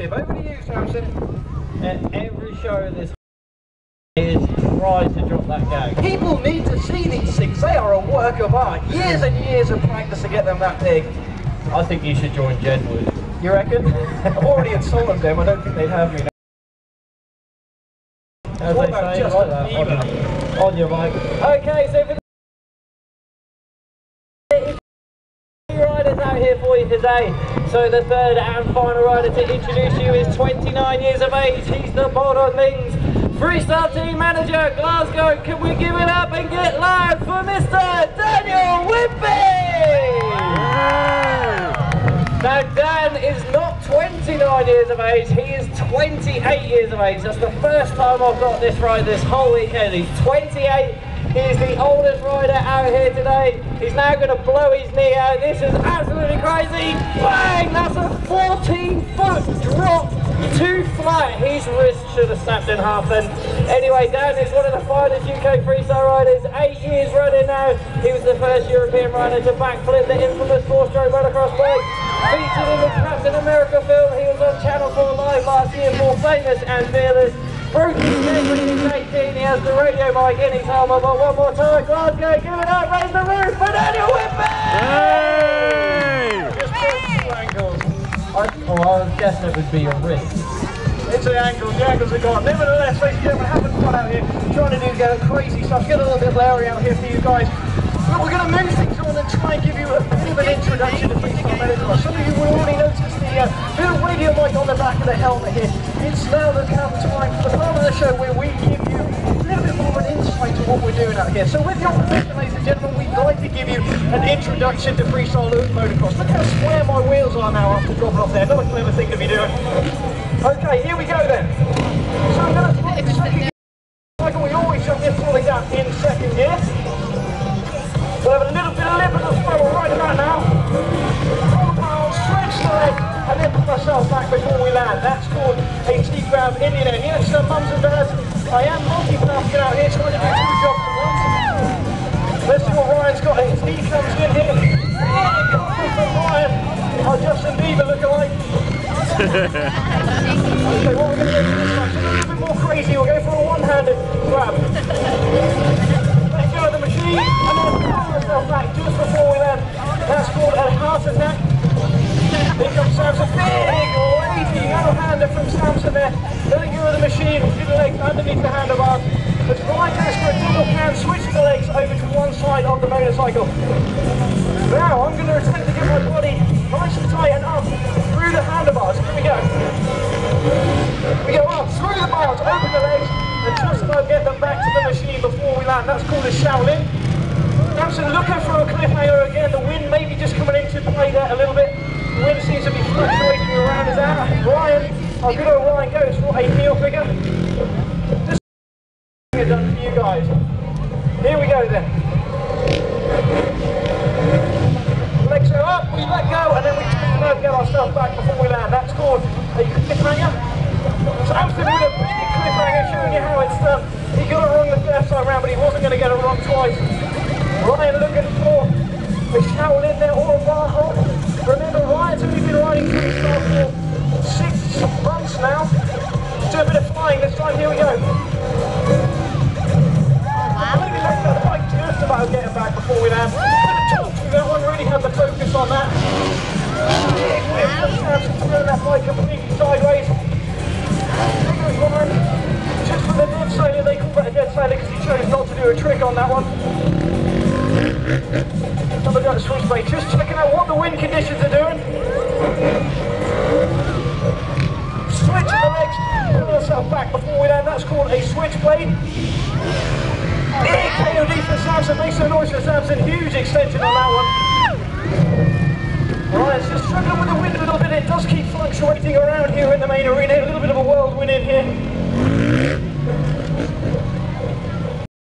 exclusive. Over to you, Samson. At every show this is tries to drop that gag. People need to see these things. They are a work of art. Years and years of practice to get them that big. I think you should join Jedwood. You reckon? I've already insulted them. I don't think they'd have me now. As What they about say, Justin like Bieber? that. On your mic. Okay, so for the riders out here for you today. So the third and final rider to introduce you is 29 years of age. He's the Bolddog Lings Freestyle Team Manager, Glasgow. Can we give it up and get loud for Mr. Daniel Whitby? Now Dan is not 29 years of age, he is 28 years of age. That's the first time I've got this ride this whole weekend. He's 28, he's the oldest rider out here today. He's now going to blow his knee out. This is absolutely crazy. Bang! That's a 14-foot drop to flat. His wrist should have snapped in half then. Anyway, Dan is one of the finest UK freestyle riders, 8 years running now. He was the first European rider to backflip the infamous 4-stroke motocross bike. Featured in the Captain America film, he was on Channel 4 Live last year for Famous and Fearless. Broke his leg when he was 18, he has the radio mic in his helmet, but one more time, Glasgow, give it up, raise the roof for Daniel Whitby! Just point two angles. I was guessing it would be your wrist. It's the angles are gone. Nevertheless, ladies and gentlemen, having fun out here, trying to do crazy stuff, get a little bit blurry out here for you guys. But we're going to move things on and try and give you a bit of an introduction to freestyle motocross. Some of you will already notice the little radio mic on the back of the helmet here. It's now the time for the part of the show where we give you a little bit more of an insight to what we're doing out here. So with your permission, ladies and gentlemen, we'd like to give you an introduction to freestyle motocross. Look how square my wheels are now after dropping off there. Not a clever thing to be doing. Okay, here we go then. So I'm going to drop the second gear. Like we always jump in pulling down in second gear. We'll have a little bit of lip and a spiral right about now. Pull the barrel, stretch the leg, and then pull myself back before we land. That's called a T-grab Indian end. Yes, mums and dads, I am multitasking out here trying to do two jobs at once. Let's see what Ryan's got. His knee comes in here. From Ryan, our Justin Bieber lookalike. Okay, what we're going to do this time, so a little bit more crazy. We'll go for a one-handed grab. Let go of the machine, and then pull myself back just before we land. That's called a heart attack. Here comes Samson, big, weighty no-hander from Samson there. Letting go of the machine, get the legs underneath the handlebars. Let's ride this for a double can, switch the legs over to one side of the motorcycle. Now, I'm going to attempt to get my body nice and tight and up through the handlebars. Here we go. We go up, through the bars, open the legs, and just about get them back to the machine before we land. That's called a Shaolin. Samson looking for a cliffhanger again. The wind may be just coming into play there a little bit. The wind seems to be fluctuating around his hour. Ryan, our good old Ryan goes for a heel figure. Just done for you guys. Here we go then. Legs are up, we let go, and then we just get ourselves back before we land. That's called a cliffhanger. Samson with a big cliffhanger showing you how it's done. He got it wrong the first time round, but he wasn't going to get it wrong twice. Ryan looking for a Shaolin there or a bar hold. Remember, Ryan's only been riding freestyle for 6 months now. Let's do a bit of flying this time. Here we go. I think we left the bike just about getting back before we land. That one really had the focus on that. Big whip from Samson throwing that bike completely sideways. There goes Ryan. Just for the dead sailor, they call that a dead sailor because he chose not to do a trick on that one. Another go at switchblade, just checking out what the wind conditions are doing. Switch the legs, pull yourself back before we land. That's called a switchblade. Big KOD for Samson, makes some noise for Samson, huge extension on that one. Ryan's just struggling with the wind a little bit, it does keep fluctuating around here in the main arena, a little bit of a whirlwind in here.